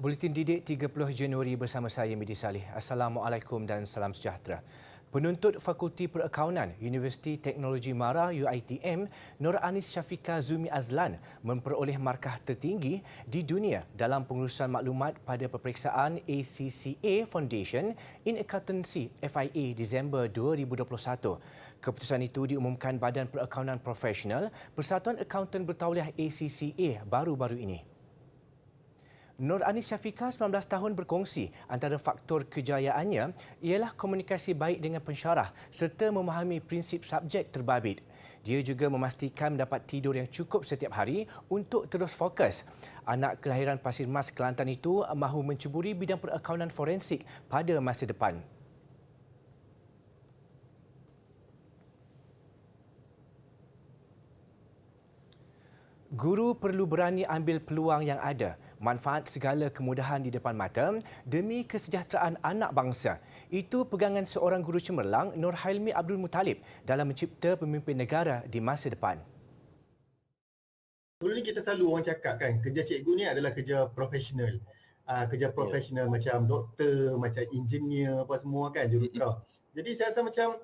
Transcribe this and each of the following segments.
Buletin Didik 30 Januari bersama saya Midi Salih. Assalamualaikum dan salam sejahtera. Penuntut Fakulti Perakaunan Universiti Teknologi Mara UiTM, Nur Anis Syafiqah Zumi Azlan memperoleh markah tertinggi di dunia dalam pengurusan maklumat pada peperiksaan ACCA Foundation in Accountancy FIA Disember 2021. Keputusan itu diumumkan Badan Perakaunan Profesional Persatuan Akauntan Bertauliah ACCA baru-baru ini. Nur Anis Syafiqah, 19 tahun, berkongsi antara faktor kejayaannya ialah komunikasi baik dengan pensyarah serta memahami prinsip subjek terbabit. Dia juga memastikan mendapat tidur yang cukup setiap hari untuk terus fokus. Anak kelahiran Pasir Mas, Kelantan itu mahu menceburi bidang perakaunan forensik pada masa depan. Guru perlu berani ambil peluang yang ada, manfaat segala kemudahan di depan mata demi kesejahteraan anak bangsa. Itu pegangan seorang guru cemerlang, Nur Hailmi Abdul Muttalib, dalam mencipta pemimpin negara di masa depan. Sebelum ni kita selalu orang cakap kan, kerja cikgu ni adalah kerja profesional. Kerja profesional macam doktor, macam engineer, apa semua kan, jurutera. Jadi saya rasa macam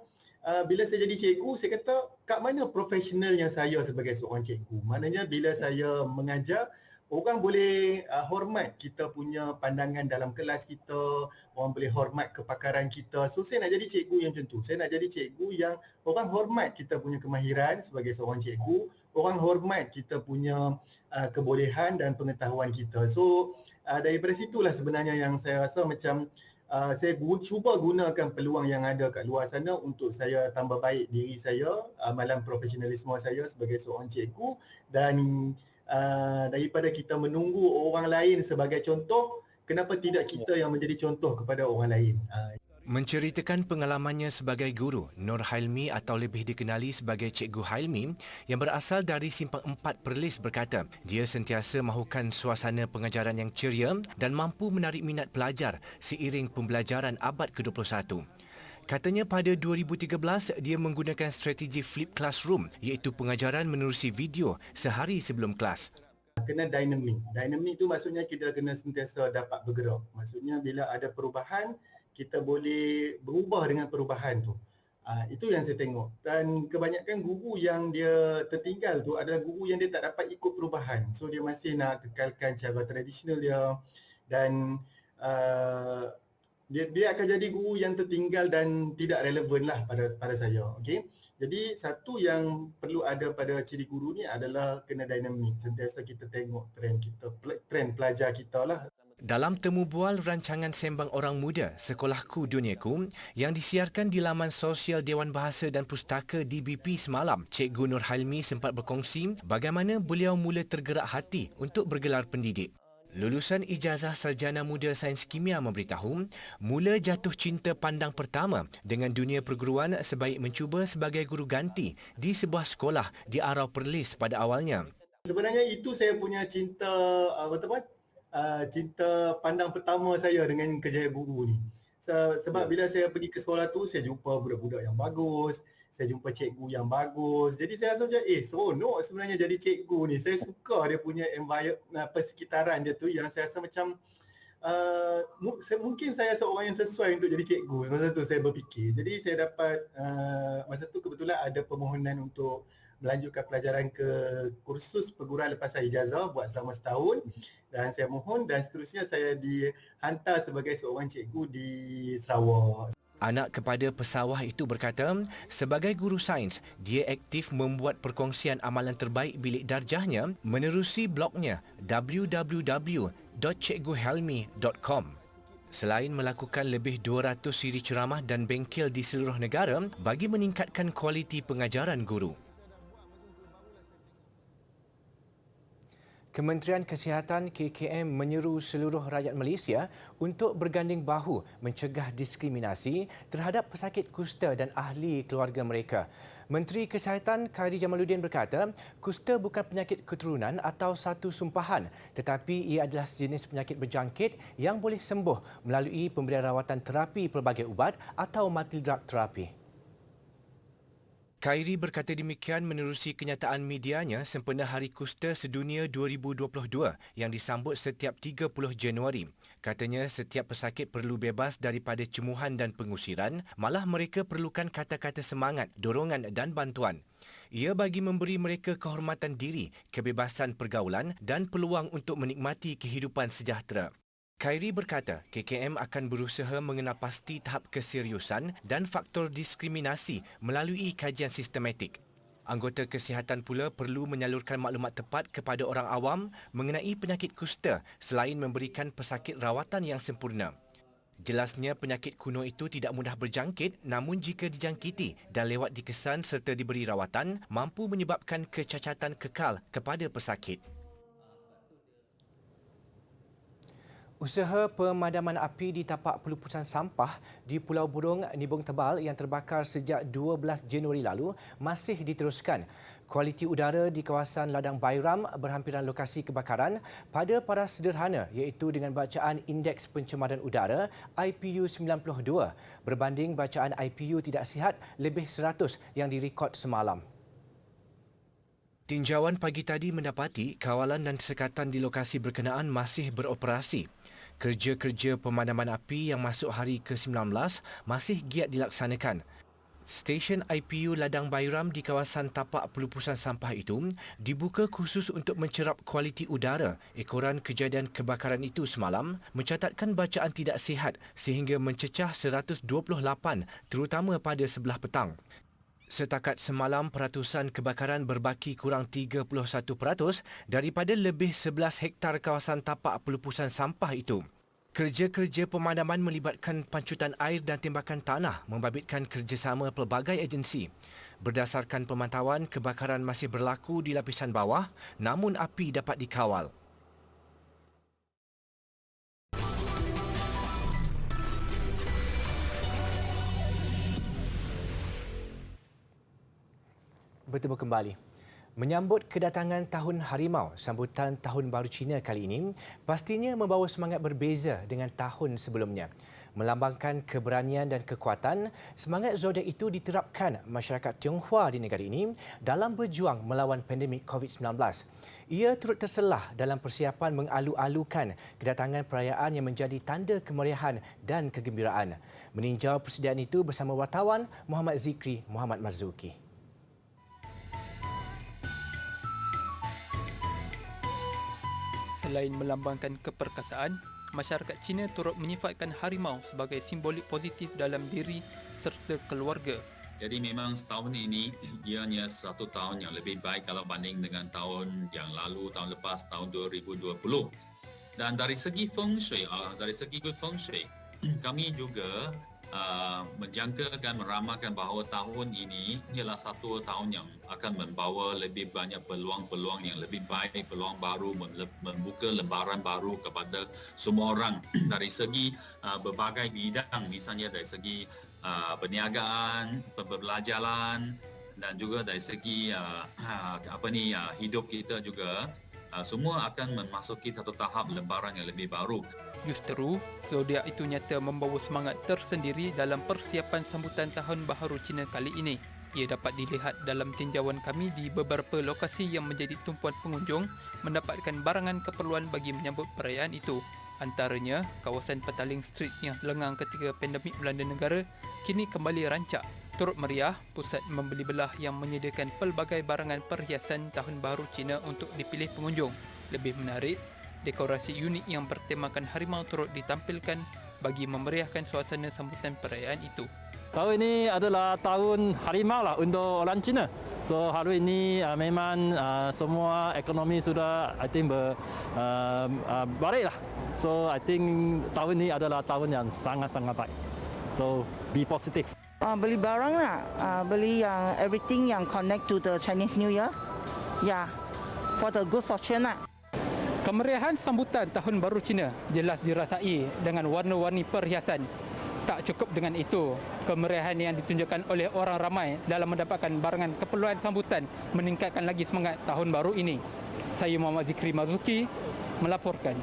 bila saya jadi cikgu, saya kata kat mana profesionalnya saya sebagai seorang cikgu. Maknanya bila saya mengajar, orang boleh hormat kita punya pandangan dalam kelas kita, orang boleh hormat kepakaran kita. So saya nak jadi cikgu yang macam tu. Saya nak jadi cikgu yang orang hormat kita punya kemahiran sebagai seorang cikgu, orang hormat kita punya kebolehan dan pengetahuan kita. So daripada situlah sebenarnya yang saya rasa macam saya cuba gunakan peluang yang ada kat luar sana untuk saya tambah baik diri saya, amalan profesionalisme saya sebagai seorang cikgu, dan daripada kita menunggu orang lain sebagai contoh, kenapa tidak kita yang menjadi contoh kepada orang lain. Menceritakan pengalamannya sebagai guru, Nur Hailmi atau lebih dikenali sebagai Cikgu Hailmi yang berasal dari Simpang 4 Perlis berkata, dia sentiasa mahukan suasana pengajaran yang ceria dan mampu menarik minat pelajar seiring pembelajaran abad ke-21. Katanya pada 2013, dia menggunakan strategi flip classroom iaitu pengajaran menerusi video sehari sebelum kelas. Kena dynamic. Dynamic tu maksudnya kita kena sentiasa dapat bergerak. Maksudnya bila ada perubahan, kita boleh berubah dengan perubahan tu. Itu yang saya tengok. Dan kebanyakan guru yang dia tertinggal tu adalah guru yang dia tak dapat ikut perubahan. So dia masih nak kekalkan cara tradisional dia, dan dia akan jadi guru yang tertinggal dan tidak relevan lah pada saya. Okay? Jadi satu yang perlu ada pada ciri guru ni adalah kena dinamik. Sentiasa kita tengok trend pelajar kita lah. Dalam temu bual rancangan Sembang Orang Muda Sekolahku Duniaku yang disiarkan di laman sosial Dewan Bahasa dan Pustaka DBP semalam, Cikgu Nur Hailmi sempat berkongsi bagaimana beliau mula tergerak hati untuk bergelar pendidik. Lulusan Ijazah Sarjana Muda Sains Kimia memberitahu, mula jatuh cinta pandang pertama dengan dunia perguruan sebaik mencuba sebagai guru ganti di sebuah sekolah di Arau Perlis pada awalnya. Sebenarnya itu saya punya cinta cinta pandang pertama saya dengan kerjaya guru ni. Sebab bila saya pergi ke sekolah tu, saya jumpa budak-budak yang bagus, saya jumpa cikgu yang bagus. Jadi saya rasa macam, seronok sebenarnya jadi cikgu ni. Saya suka dia punya environment, persekitaran dia tu, yang saya rasa macam mungkin saya seorang yang sesuai untuk jadi cikgu. Masa tu saya berfikir. Jadi saya dapat, masa tu kebetulan ada permohonan untuk melanjutkan pelajaran ke kursus perguruan lepasan ijazah buat selama setahun, dan saya mohon dan seterusnya saya dihantar sebagai seorang cikgu di Sarawak. Anak kepada pesawah itu berkata, sebagai guru sains, dia aktif membuat perkongsian amalan terbaik bilik darjahnya menerusi blognya www.cikguhelmi.com. Selain melakukan lebih 200 siri ceramah dan bengkel di seluruh negara bagi meningkatkan kualiti pengajaran guru. Kementerian Kesihatan KKM menyeru seluruh rakyat Malaysia untuk berganding bahu mencegah diskriminasi terhadap pesakit kusta dan ahli keluarga mereka. Menteri Kesihatan Khairy Jamaluddin berkata, kusta bukan penyakit keturunan atau satu sumpahan, tetapi ia adalah sejenis penyakit berjangkit yang boleh sembuh melalui pemberian rawatan terapi pelbagai ubat atau multi-drug terapi. Khairi berkata demikian menerusi kenyataan medianya sempena Hari Kusta Sedunia 2022 yang disambut setiap 30 Januari. Katanya setiap pesakit perlu bebas daripada cemuhan dan pengusiran, malah mereka perlukan kata-kata semangat, dorongan dan bantuan. Ia bagi memberi mereka kehormatan diri, kebebasan pergaulan dan peluang untuk menikmati kehidupan sejahtera. Khairi berkata KKM akan berusaha mengenal pasti tahap keseriusan dan faktor diskriminasi melalui kajian sistematik. Anggota kesihatan pula perlu menyalurkan maklumat tepat kepada orang awam mengenai penyakit kusta selain memberikan pesakit rawatan yang sempurna. Jelasnya penyakit kuno itu tidak mudah berjangkit, namun jika dijangkiti dan lewat dikesan serta diberi rawatan, mampu menyebabkan kecacatan kekal kepada pesakit. Usaha pemadaman api di tapak pelupusan sampah di Pulau Burung Nibong Tebal yang terbakar sejak 12 Januari lalu masih diteruskan. Kualiti udara di kawasan Ladang Bairam berhampiran lokasi kebakaran pada paras sederhana iaitu dengan bacaan Indeks Pencemaran Udara IPU 92 berbanding bacaan IPU tidak sihat lebih 100 yang direkod semalam. Tinjauan pagi tadi mendapati kawalan dan sekatan di lokasi berkenaan masih beroperasi. Kerja-kerja pemadaman api yang masuk hari ke-19 masih giat dilaksanakan. Stesen IPU Ladang Bairam di kawasan tapak pelupusan sampah itu dibuka khusus untuk mencerap kualiti udara. Ekoran kejadian kebakaran itu semalam mencatatkan bacaan tidak sihat sehingga mencecah 128 terutama pada sebelah petang. Setakat semalam, peratusan kebakaran berbaki kurang 31% daripada lebih 11 hektar kawasan tapak pelupusan sampah itu. Kerja-kerja pemadaman melibatkan pancutan air dan tembakan tanah membabitkan kerjasama pelbagai agensi. Berdasarkan pemantauan, kebakaran masih berlaku di lapisan bawah, namun api dapat dikawal. Bertemu kembali. Menyambut kedatangan Tahun Harimau, sambutan Tahun Baru Cina kali ini pastinya membawa semangat berbeza dengan tahun sebelumnya. Melambangkan keberanian dan kekuatan, semangat zodiak itu diterapkan masyarakat Tionghoa di negara ini dalam berjuang melawan pandemik COVID-19. Ia turut terselah dalam persiapan mengalu-alukan kedatangan perayaan yang menjadi tanda kemeriahan dan kegembiraan. Meninjau persediaan itu bersama wartawan Muhammad Zikri Muhammad Marzuki. Selain melambangkan keperkasaan, masyarakat Cina turut menyifatkan harimau sebagai simbolik positif dalam diri serta keluarga. Jadi memang setahun ini ianya satu tahun yang lebih baik kalau banding dengan tahun yang lalu, tahun lepas, tahun 2020. Dan dari segi feng shui, kami juga menjangkakan, meramalkan bahawa tahun ini ialah satu tahun yang akan membawa lebih banyak peluang-peluang yang lebih baik, peluang baru, membuka lembaran baru kepada semua orang dari segi berbagai bidang, misalnya dari segi perniagaan, pembelajaran dan juga dari segi hidup kita juga. Semua akan memasuki satu tahap lembaran yang lebih baru. Justeru, zodiak itu nyata membawa semangat tersendiri dalam persiapan sambutan Tahun Baharu Cina kali ini. Ia dapat dilihat dalam tinjauan kami di beberapa lokasi yang menjadi tumpuan pengunjung mendapatkan barangan keperluan bagi menyambut perayaan itu. Antaranya, kawasan Petaling Street yang lengang ketika pandemik melanda negara kini kembali rancak. Turut meriah, pusat membeli belah yang menyediakan pelbagai barangan perhiasan Tahun Baharu Cina untuk dipilih pengunjung. Lebih menarik, dekorasi unik yang bertemakan harimau turut ditampilkan bagi memeriahkan suasana sambutan perayaan itu. Tahun ini adalah tahun harimau lah untuk orang Cina. So hari ini memang semua ekonomi sudah baik lah. So I think tahun ini adalah tahun yang sangat-sangat baik. So be positive. Beli barang lah, beli yang everything yang connect to the Chinese New Year. Yeah, for the good fortune lah. Kemeriahan sambutan Tahun Baru Cina jelas dirasai dengan warna-warni perhiasan. Tak cukup dengan itu, kemeriahan yang ditunjukkan oleh orang ramai dalam mendapatkan barangan keperluan sambutan meningkatkan lagi semangat Tahun Baru ini. Saya Muhammad Zikri Marzuki melaporkan.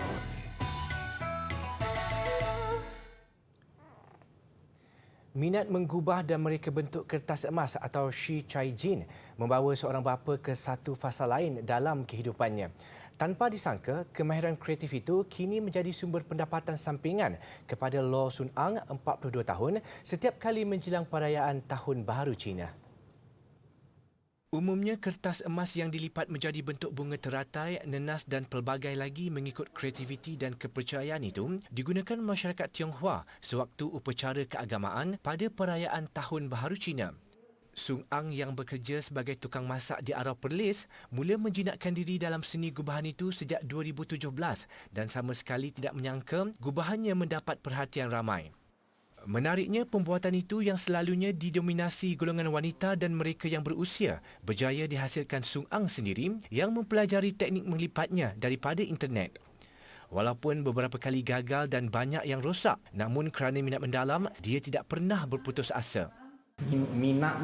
Minat menggubah dan mereka bentuk kertas emas atau Shi Chai Jin membawa seorang bapa ke satu fasa lain dalam kehidupannya. Tanpa disangka, kemahiran kreatif itu kini menjadi sumber pendapatan sampingan kepada Law Sun Ang, 42 tahun, setiap kali menjelang perayaan Tahun Baharu Cina. Umumnya, kertas emas yang dilipat menjadi bentuk bunga teratai, nenas dan pelbagai lagi mengikut kreativiti dan kepercayaan itu digunakan masyarakat Tionghoa sewaktu upacara keagamaan pada perayaan Tahun Baharu Cina. Sung Ang yang bekerja sebagai tukang masak di Arau Perlis mula menjinakkan diri dalam seni gubahan itu sejak 2017 dan sama sekali tidak menyangka gubahannya mendapat perhatian ramai. Menariknya, pembuatan itu yang selalunya didominasi golongan wanita dan mereka yang berusia berjaya dihasilkan Sung Ang sendiri yang mempelajari teknik melipatnya daripada internet. Walaupun beberapa kali gagal dan banyak yang rosak, namun kerana minat mendalam, dia tidak pernah berputus asa. Minat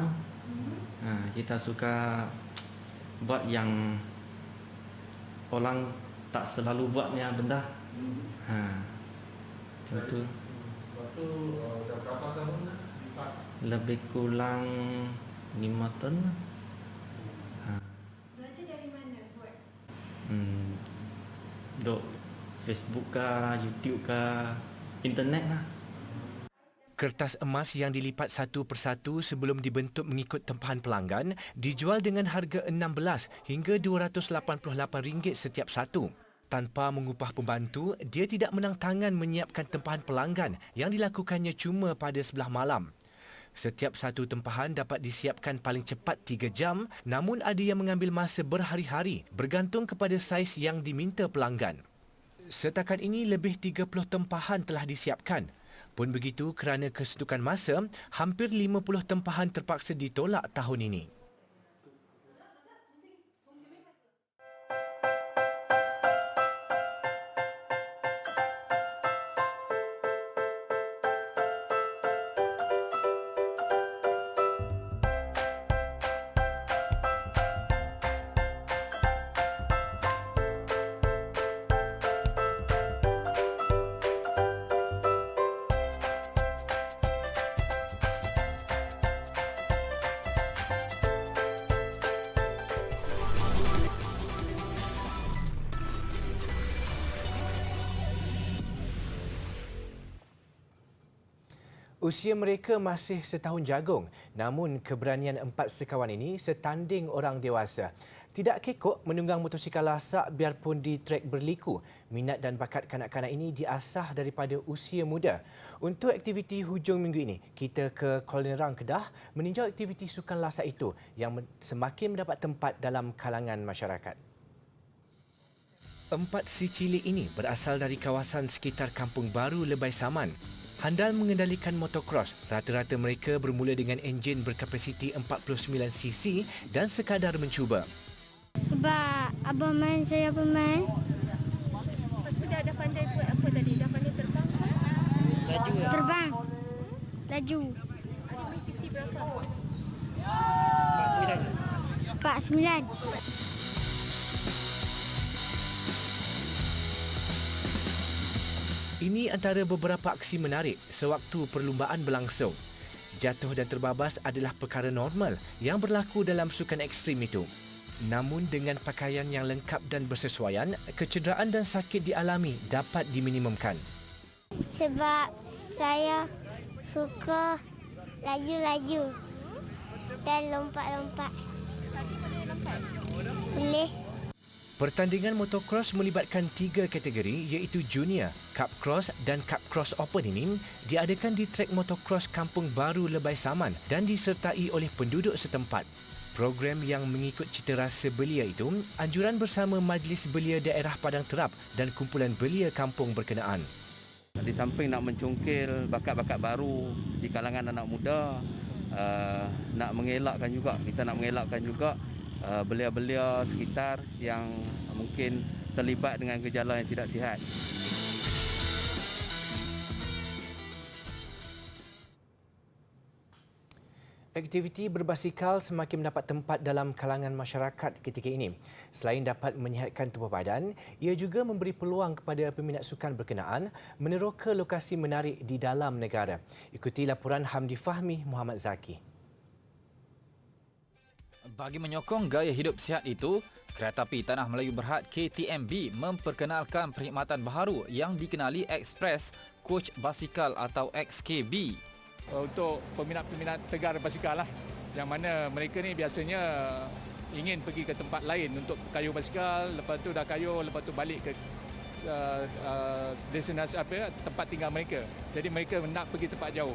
kita suka buat yang orang tak selalu buatnya benda. Contoh dah berapa tahun lipat? lebih kurang 5 tahun. Belajar dari mana buat? Dok Facebook ke, YouTube ke, internet lah. Kertas emas yang dilipat satu persatu sebelum dibentuk mengikut tempahan pelanggan dijual dengan harga RM16 hingga RM288 setiap satu. Tanpa mengupah pembantu, dia tidak menang tangan menyiapkan tempahan pelanggan yang dilakukannya cuma pada sebelah malam. Setiap satu tempahan dapat disiapkan paling cepat 3 jam, namun ada yang mengambil masa berhari-hari bergantung kepada saiz yang diminta pelanggan. Setakat ini lebih 30 tempahan telah disiapkan. Pun begitu, kerana kesedukan masa, hampir 50 tempahan terpaksa ditolak tahun ini. Usia mereka masih setahun jagung, namun keberanian 4 sekawan ini setanding orang dewasa. Tidak kekok menunggang motosikal lasak biarpun di trek berliku. Minat dan bakat kanak-kanak ini diasah daripada usia muda. Untuk aktiviti hujung minggu ini, kita ke Kuala Nerang, Kedah meninjau aktiviti sukan lasak itu yang semakin mendapat tempat dalam kalangan masyarakat. 4 si cilik ini berasal dari kawasan sekitar Kampung Baru, Lebay Saman. Handal mengendalikan motocross, rata-rata mereka bermula dengan enjin berkapasiti 49cc dan sekadar mencuba. Sebab abang main, saya pun main. Lepas tu dah pandai buat apa tadi? Dah pandai terbang? Laju ya? Terbang. Laju. Ada main sisi berapa? 49. Ini antara beberapa aksi menarik sewaktu perlumbaan berlangsung. Jatuh dan terbabas adalah perkara normal yang berlaku dalam sukan ekstrim itu. Namun dengan pakaian yang lengkap dan bersesuaian, kecederaan dan sakit dialami dapat diminimumkan. Sebab saya suka laju-laju dan lompat-lompat. Boleh. Pertandingan motocross melibatkan 3 kategori iaitu Junior, Cup Cross dan Cup Cross Open ini diadakan di trek motocross Kampung Baru, Lebay Saman dan disertai oleh penduduk setempat. Program yang mengikut cita rasa belia itu anjuran bersama Majlis Belia Daerah Padang Terap dan kumpulan belia kampung berkenaan. Di samping nak mencongkil bakat-bakat baru di kalangan anak muda, nak mengelakkan juga belia-belia sekitar yang mungkin terlibat dengan gejala yang tidak sihat. Aktiviti berbasikal semakin mendapat tempat dalam kalangan masyarakat ketika ini. Selain dapat menyihatkan tubuh badan, ia juga memberi peluang kepada peminat sukan berkenaan meneroka lokasi menarik di dalam negara. Ikuti laporan Hamdi Fahmi Muhammad Zaki. Bagi menyokong gaya hidup sihat itu, Keretapi Tanah Melayu Berhad KTMB memperkenalkan perkhidmatan baharu yang dikenali Express Coach Basikal atau XKB. Untuk peminat-peminat tegar basikal lah, yang mana mereka ni biasanya ingin pergi ke tempat lain untuk kayuh basikal, lepas tu dah kayuh, lepas tu balik ke destinasi tempat tinggal mereka. Jadi mereka nak pergi tempat jauh.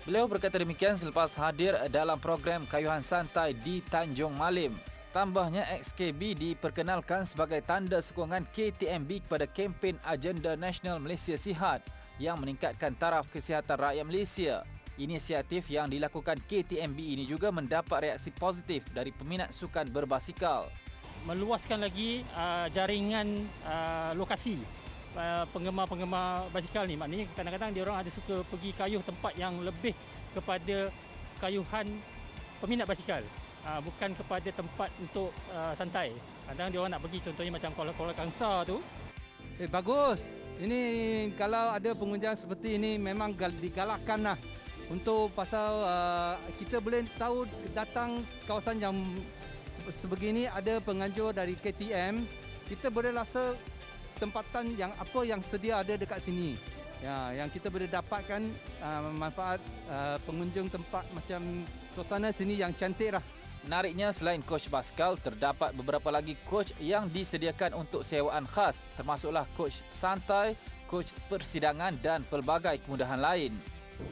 Beliau berkata demikian selepas hadir dalam program kayuhan santai di Tanjung Malim. Tambahnya, XKB diperkenalkan sebagai tanda sokongan KTMB kepada kempen Agenda Nasional Malaysia Sihat yang meningkatkan taraf kesihatan rakyat Malaysia. Inisiatif yang dilakukan KTMB ini juga mendapat reaksi positif dari peminat sukan berbasikal. Meluaskan lagi jaringan lokasi penggemar-penggemar basikal ni. Maknanya kadang-kadang dia orang ada suka pergi kayuh tempat yang lebih kepada kayuhan peminat basikal. Bukan kepada tempat untuk santai. Kadang dia orang nak pergi contohnya macam Kuala Kangsar tu. Bagus. Ini kalau ada pengunjung seperti ini memang digalakkan lah. Untuk pasal kita boleh tahu datang kawasan yang sebegini ada penganjur dari KTM, kita boleh rasa tempatan yang apa yang sedia ada dekat sini. Ya, yang kita boleh dapatkan manfaat pengunjung tempat macam suasana sini yang cantik lah. Menariknya, selain coach basikal, terdapat beberapa lagi coach yang disediakan untuk sewaan khas, termasuklah coach santai, coach persidangan dan pelbagai kemudahan lain.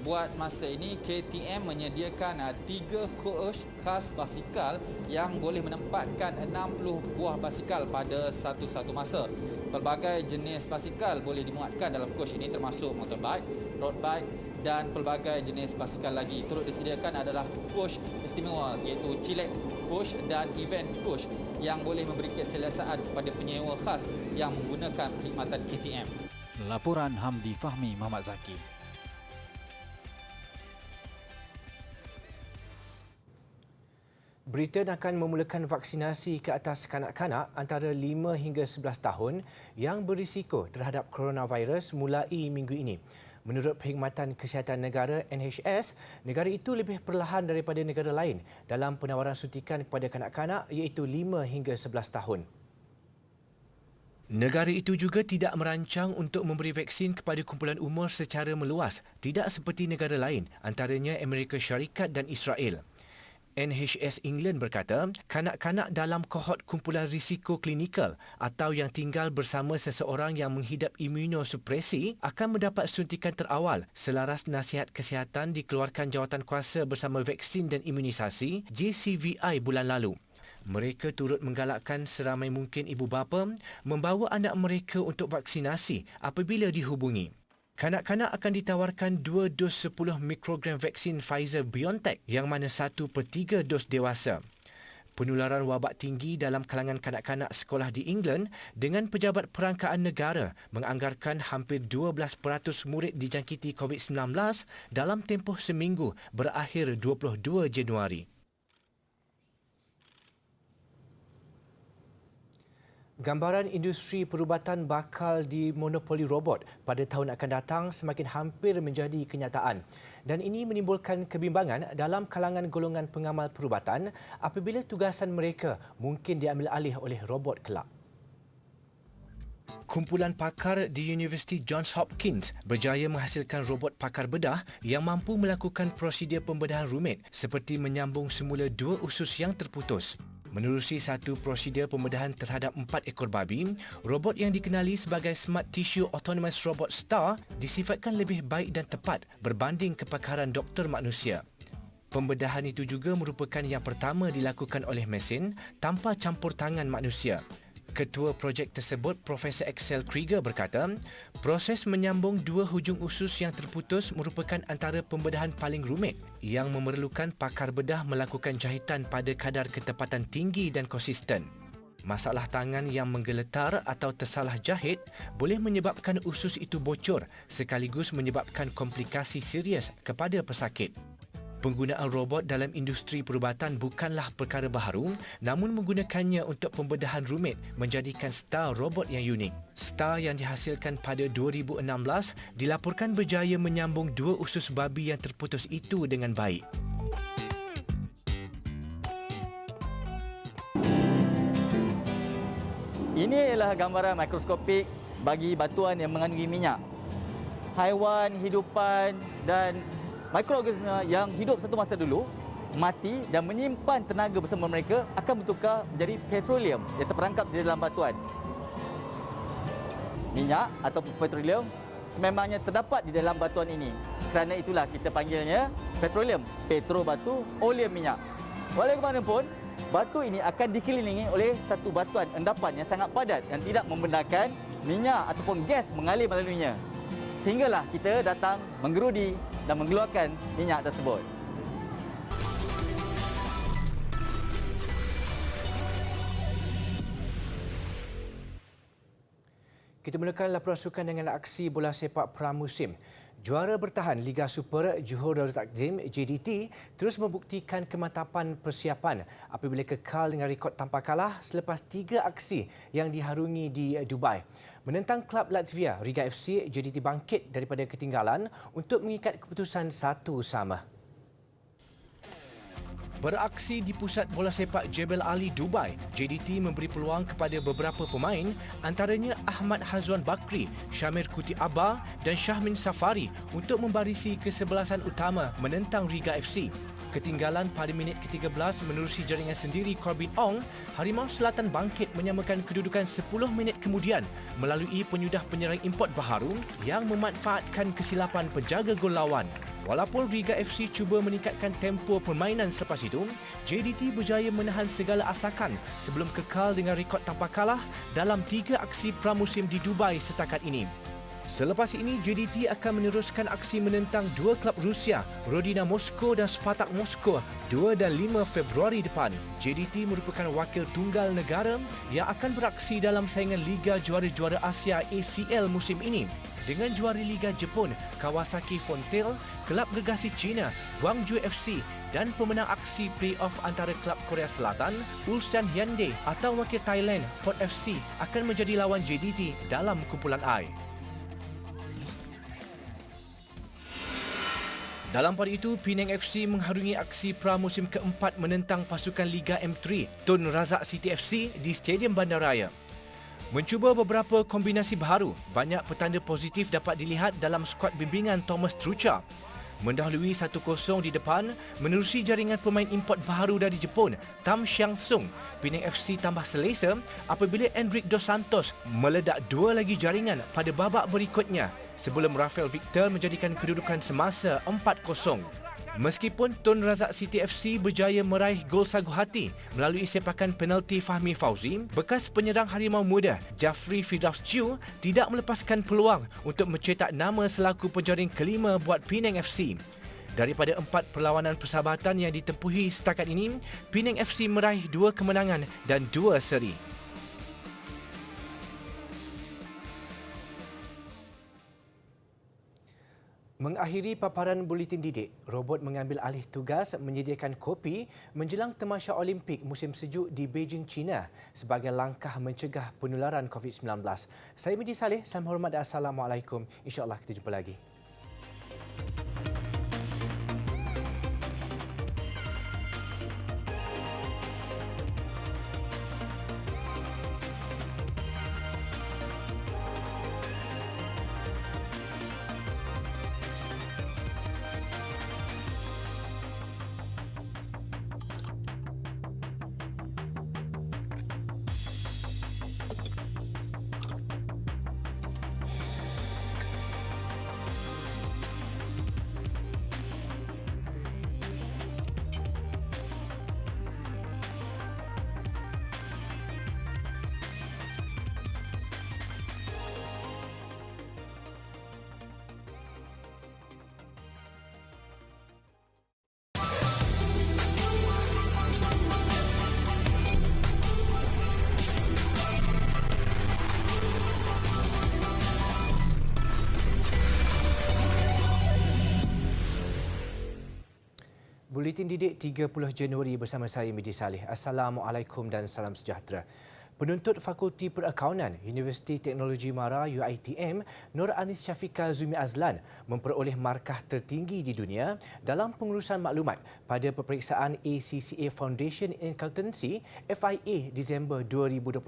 Buat masa ini, KTM menyediakan 3 coach khas basikal yang boleh menempatkan 60 buah basikal pada satu-satu masa. Pelbagai jenis basikal boleh dimuatkan dalam coach ini termasuk motorbike, road bike dan pelbagai jenis basikal lagi. Turut disediakan adalah coach istimewa iaitu Chilek coach dan event coach yang boleh memberi keselesaan kepada penyewa khas yang menggunakan perkhidmatan KTM. Laporan Hamdi Fahmi Muhammad Zaki. Britain akan memulakan vaksinasi ke atas kanak-kanak antara 5 hingga 11 tahun yang berisiko terhadap coronavirus mulai minggu ini. Menurut Perkhidmatan Kesihatan Negara NHS, negara itu lebih perlahan daripada negara lain dalam penawaran suntikan kepada kanak-kanak iaitu 5 hingga 11 tahun. Negara itu juga tidak merancang untuk memberi vaksin kepada kumpulan umur secara meluas, tidak seperti negara lain, antaranya Amerika Syarikat dan Israel. NHS England berkata, kanak-kanak dalam kohort kumpulan risiko klinikal atau yang tinggal bersama seseorang yang menghidap imunosupresi akan mendapat suntikan terawal selaras nasihat kesihatan dikeluarkan Jawatankuasa Bersama Vaksin dan Imunisasi JCVI bulan lalu. Mereka turut menggalakkan seramai mungkin ibu bapa membawa anak mereka untuk vaksinasi apabila dihubungi. Kanak-kanak akan ditawarkan 2 dos 10 mikrogram vaksin Pfizer-BioNTech yang mana 1/3 dos dewasa. Penularan wabak tinggi dalam kalangan kanak-kanak sekolah di England dengan Pejabat Perangkaan Negara menganggarkan hampir 12% murid dijangkiti COVID-19 dalam tempoh seminggu berakhir 22 Januari. Gambaran industri perubatan bakal dimonopoli robot pada tahun akan datang semakin hampir menjadi kenyataan dan ini menimbulkan kebimbangan dalam kalangan golongan pengamal perubatan apabila tugasan mereka mungkin diambil alih oleh robot kelak. Kumpulan pakar di Universiti Johns Hopkins berjaya menghasilkan robot pakar bedah yang mampu melakukan prosedur pembedahan rumit seperti menyambung semula 2 usus yang terputus. Menerusi satu prosedur pembedahan terhadap 4 ekor babi, robot yang dikenali sebagai Smart Tissue Autonomous Robot STAR disifatkan lebih baik dan tepat berbanding kepakaran doktor manusia. Pembedahan itu juga merupakan yang pertama dilakukan oleh mesin tanpa campur tangan manusia. Ketua projek tersebut, Profesor Axel Krieger berkata, proses menyambung 2 hujung usus yang terputus merupakan antara pembedahan paling rumit yang memerlukan pakar bedah melakukan jahitan pada kadar ketepatan tinggi dan konsisten. Masalah tangan yang menggeletar atau tersalah jahit boleh menyebabkan usus itu bocor sekaligus menyebabkan komplikasi serius kepada pesakit. Penggunaan robot dalam industri perubatan bukanlah perkara baharu, namun menggunakannya untuk pembedahan rumit menjadikan style robot yang unik. Style yang dihasilkan pada 2016 dilaporkan berjaya menyambung 2 usus babi yang terputus itu dengan baik. Ini adalah gambaran mikroskopik bagi batuan yang mengandungi minyak. Haiwan, hidupan dan mikroorganisma yang hidup satu masa dulu mati dan menyimpan tenaga bersama mereka akan bertukar menjadi petroleum yang terperangkap di dalam batuan. Minyak atau petroleum sememangnya terdapat di dalam batuan ini. Kerana itulah kita panggilnya petroleum, petro batu, oleum minyak. Walaupun batu ini akan dikelilingi oleh satu batuan endapan yang sangat padat yang tidak membenarkan minyak ataupun gas mengalir melaluinya. Sehinggalah kita datang menggerudi dan mengeluarkan minyak tersebut. Kita mulakan laporan sukan dengan aksi bola sepak pramusim. Juara bertahan Liga Super Johor Darul Takzim JDT terus membuktikan kemantapan persiapan apabila kekal dengan rekod tanpa kalah selepas 3 aksi yang diharungi di Dubai. Menentang klub Latvia, Riga FC, JDT bangkit daripada ketinggalan untuk mengikat keputusan 1-1. Beraksi di pusat bola sepak Jebel Ali, Dubai, JDT memberi peluang kepada beberapa pemain antaranya Ahmad Hazwan Bakri, Syamir Kuti Abba dan Syahmin Safari untuk membarisi kesebelasan utama menentang Riga FC. Ketinggalan pada minit ke-13 menerusi jaringan sendiri Corbin Ong, Harimau Selatan bangkit menyamakan kedudukan 10 minit kemudian melalui penyudah penyerang import baharu yang memanfaatkan kesilapan penjaga gol lawan. Walaupun Riga FC cuba meningkatkan tempo permainan selepas itu, JDT berjaya menahan segala asakan sebelum kekal dengan rekod tanpa kalah dalam 3 aksi pramusim di Dubai setakat ini. Selepas ini, JDT akan meneruskan aksi menentang 2 klub Rusia, Rodina Moskow dan Spartak Moskow 2 dan 5 Februari depan. JDT merupakan wakil tunggal negara yang akan beraksi dalam saingan Liga Juara-Juara Asia ACL musim ini. Dengan juara Liga Jepun, Kawasaki Frontale, kelab gergasi China, Guangzhou FC dan pemenang aksi play-off antara klub Korea Selatan, Ulsan Hyundai atau wakil Thailand, Port FC akan menjadi lawan JDT dalam kumpulan I. Dalam pada itu, Penang FC mengharungi aksi pramusim keempat menentang pasukan Liga M3, Tun Razak City FC di Stadium Bandaraya. Mencuba beberapa kombinasi baharu, banyak petanda positif dapat dilihat dalam skuad bimbingan Thomas Trucha. Mendahului 1-0 di depan, menerusi jaringan pemain import baharu dari Jepun, Tam Xiang Sung, Penang FC tambah selesa apabila Enric Dos Santos meledak 2 lagi jaringan pada babak berikutnya sebelum Rafael Victor menjadikan kedudukan semasa 4-0. Meskipun Tun Razak City FC berjaya meraih gol sagu hati melalui sepakan penalti Fahmi Fauzi, bekas penyerang Harimau Muda Jafri Firdaus Chiu tidak melepaskan peluang untuk mencetak nama selaku penjaring kelima buat Penang FC. Daripada 4 perlawanan persahabatan yang ditempuhi setakat ini, Penang FC meraih 2 kemenangan dan 2 seri. Mengakhiri paparan buletin didik, robot mengambil alih tugas menyediakan kopi menjelang tamasya Olimpik musim sejuk di Beijing, China sebagai langkah mencegah penularan COVID-19. Saya Midi Saleh, salam hormat dan Assalamualaikum. InsyaAllah kita jumpa lagi. Buletin Didik 30 Januari bersama saya Midi Saleh. Assalamualaikum dan salam sejahtera. Penuntut Fakulti Perakaunan Universiti Teknologi MARA UiTM, Nur Anis Syafika Zumi Azlan memperoleh markah tertinggi di dunia dalam pengurusan maklumat pada peperiksaan ACCA Foundation in Accountancy FIA Disember 2021.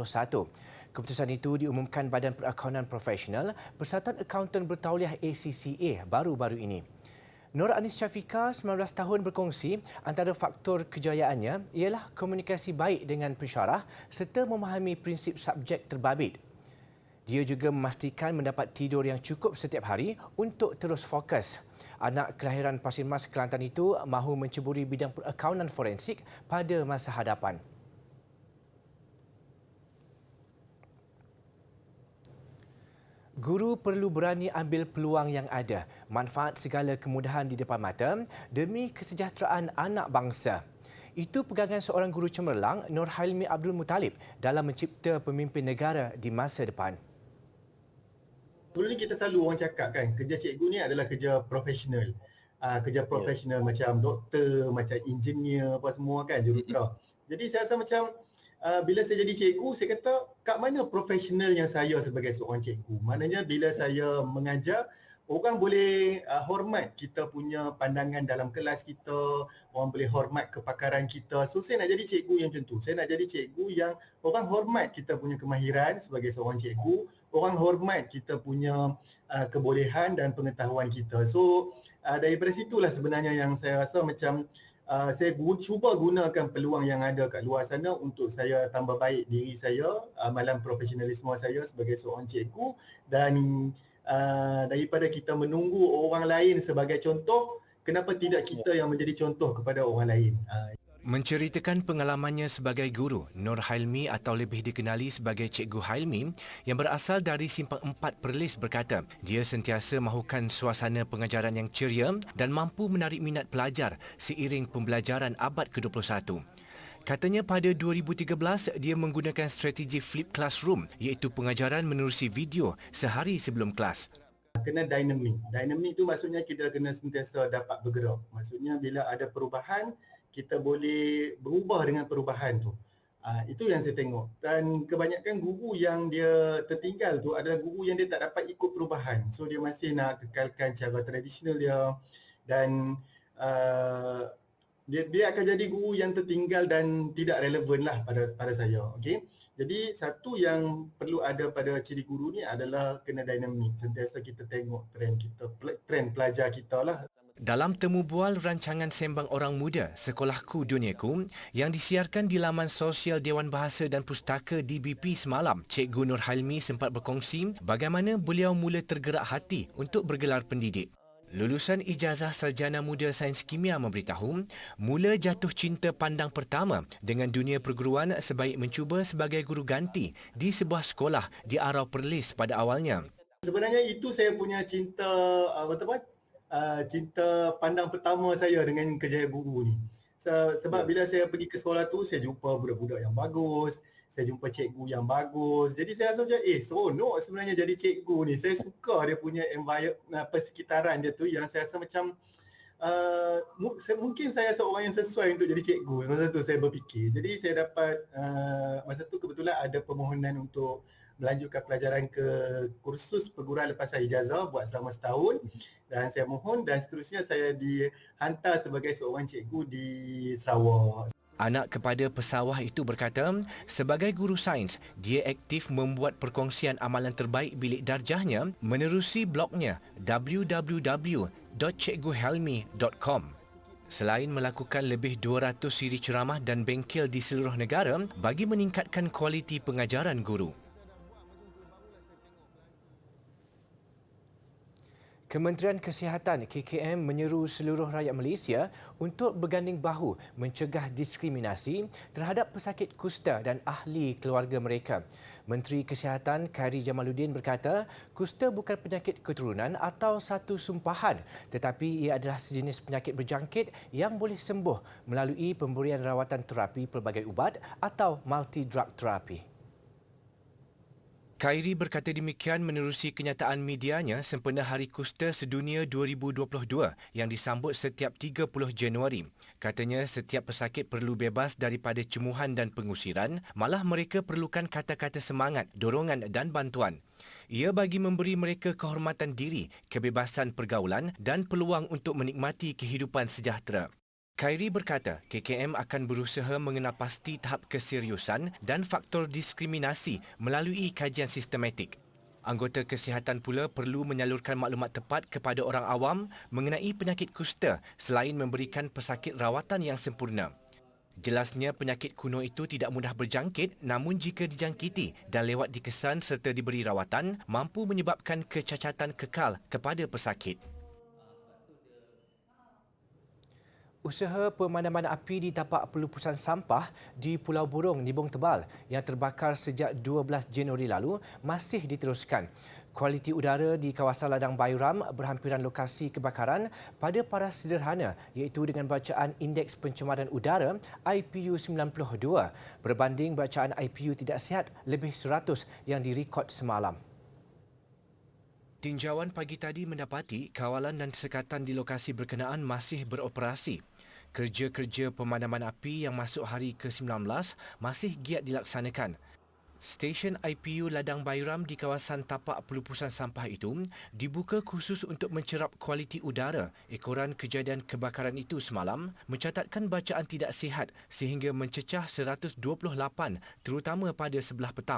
Keputusan itu diumumkan Badan Perakaunan Profesional Persatuan Akauntan Bertauliah ACCA baru-baru ini. Nur Anis Syafika, 19 tahun, berkongsi antara faktor kejayaannya ialah komunikasi baik dengan pensyarah serta memahami prinsip subjek terbabit. Dia juga memastikan mendapat tidur yang cukup setiap hari untuk terus fokus. Anak kelahiran Pasir Mas, Kelantan itu mahu menceburi bidang perakaunan forensik pada masa hadapan. Guru perlu berani ambil peluang yang ada, manfaat segala kemudahan di depan mata demi kesejahteraan anak bangsa. Itu pegangan seorang guru cemerlang, Nurhailmi Abdul Muttalib, dalam mencipta pemimpin negara di masa depan. Dulu ni kita selalu orang cakap kan, kerja cikgu ni adalah kerja profesional. Kerja profesional macam doktor, macam engineer, apa semua kan, jurutera. Jadi saya rasa macam bila saya jadi cikgu, saya kata kat mana profesional yang saya sebagai seorang cikgu. Maknanya bila saya mengajar, orang boleh hormat kita punya pandangan dalam kelas kita, orang boleh hormat kepakaran kita. So saya nak jadi cikgu yang macam tu. Saya nak jadi cikgu yang orang hormat kita punya kemahiran sebagai seorang cikgu, orang hormat kita punya kebolehan dan pengetahuan kita. So daripada situlah sebenarnya yang saya rasa macam saya cuba gunakan peluang yang ada kat luar sana untuk saya tambah baik diri saya, amalan profesionalisme saya sebagai seorang cikgu, dan daripada kita menunggu orang lain sebagai contoh, kenapa tidak kita yang menjadi contoh kepada orang lain. Menceritakan pengalamannya sebagai guru, Nurhailmi atau lebih dikenali sebagai Cikgu Hailmi yang berasal dari Simpang 4 Perlis berkata, dia sentiasa mahukan suasana pengajaran yang ceria dan mampu menarik minat pelajar seiring pembelajaran abad ke-21. Katanya pada 2013 dia menggunakan strategi flip classroom iaitu pengajaran menerusi video sehari sebelum kelas. Kena dynamic. Dynamic tu maksudnya kita kena sentiasa dapat bergerak. Maksudnya bila ada perubahan, kita boleh berubah dengan perubahan tu. Itu yang saya tengok. Dan kebanyakan guru yang dia tertinggal tu adalah guru yang dia tak dapat ikut perubahan. So dia masih nak kekalkan cara tradisional dia, dan dia akan jadi guru yang tertinggal dan tidak relevan lah pada saya. Okay? Jadi satu yang perlu ada pada ciri guru ni adalah kena dinamik. Sentiasa kita tengok trend pelajar kita lah. Dalam temu bual rancangan Sembang Orang Muda Sekolahku Duniaku yang disiarkan di laman sosial Dewan Bahasa dan Pustaka DBP semalam, Cikgu Nurhailmi sempat berkongsi bagaimana beliau mula tergerak hati untuk bergelar pendidik. Lulusan Ijazah Sarjana Muda Sains Kimia memberitahu, mula jatuh cinta pandang pertama dengan dunia perguruan sebaik mencuba sebagai guru ganti di sebuah sekolah di Arau Perlis pada awalnya. Sebenarnya itu saya punya cinta cinta pandang pertama saya dengan kerja guru ni. Sebab bila saya pergi ke sekolah tu, saya jumpa budak-budak yang bagus, saya jumpa cikgu yang bagus. Jadi saya rasa macam seronok sebenarnya jadi cikgu ni. Saya suka dia punya environment, persekitaran dia tu, yang saya rasa macam mungkin saya seorang yang sesuai untuk jadi cikgu. Masa tu saya berfikir. Jadi saya dapat masa tu kebetulan ada permohonan untuk melanjutkan pelajaran ke kursus perguruan lepasan ijazah buat selama setahun, dan saya mohon dan seterusnya saya dihantar sebagai seorang cikgu di Sarawak. Anak kepada pesawah itu berkata, sebagai guru sains, dia aktif membuat perkongsian amalan terbaik bilik darjahnya menerusi blognya www.cikguhelmi.com. Selain melakukan lebih 200 siri ceramah dan bengkel di seluruh negara bagi meningkatkan kualiti pengajaran guru. Kementerian Kesihatan KKM menyeru seluruh rakyat Malaysia untuk berganding bahu mencegah diskriminasi terhadap pesakit kusta dan ahli keluarga mereka. Menteri Kesihatan Khairy Jamaluddin berkata, kusta bukan penyakit keturunan atau satu sumpahan, tetapi ia adalah sejenis penyakit berjangkit yang boleh sembuh melalui pemberian rawatan terapi pelbagai ubat atau multi-drug terapi. Khairi berkata demikian menerusi kenyataan medianya sempena Hari Kusta Sedunia 2022 yang disambut setiap 30 Januari. Katanya setiap pesakit perlu bebas daripada cemuhan dan pengusiran, malah mereka perlukan kata-kata semangat, dorongan dan bantuan. Ia bagi memberi mereka kehormatan diri, kebebasan pergaulan dan peluang untuk menikmati kehidupan sejahtera. Khairi berkata KKM akan berusaha mengenal pasti tahap keseriusan dan faktor diskriminasi melalui kajian sistematik. Anggota kesihatan pula perlu menyalurkan maklumat tepat kepada orang awam mengenai penyakit kusta selain memberikan pesakit rawatan yang sempurna. Jelasnya penyakit kuno itu tidak mudah berjangkit, namun jika dijangkiti dan lewat dikesan serta diberi rawatan, mampu menyebabkan kecacatan kekal kepada pesakit. Usaha pemadaman api di tapak pelupusan sampah di Pulau Burung, Nibong Tebal yang terbakar sejak 12 Januari lalu masih diteruskan. Kualiti udara di kawasan Ladang Bayram berhampiran lokasi kebakaran pada paras sederhana iaitu dengan bacaan Indeks Pencemaran Udara IPU 92 berbanding bacaan IPU tidak sihat lebih 100 yang direkod semalam. Tinjauan pagi tadi mendapati kawalan dan sekatan di lokasi berkenaan masih beroperasi. Kerja-kerja pemadaman api yang masuk hari ke-19 masih giat dilaksanakan. Stesen IPU Ladang Bayram di kawasan tapak pelupusan sampah itu dibuka khusus untuk mencerap kualiti udara. Ekoran kejadian kebakaran itu semalam mencatatkan bacaan tidak sihat sehingga mencecah 128 terutama pada sebelah petang.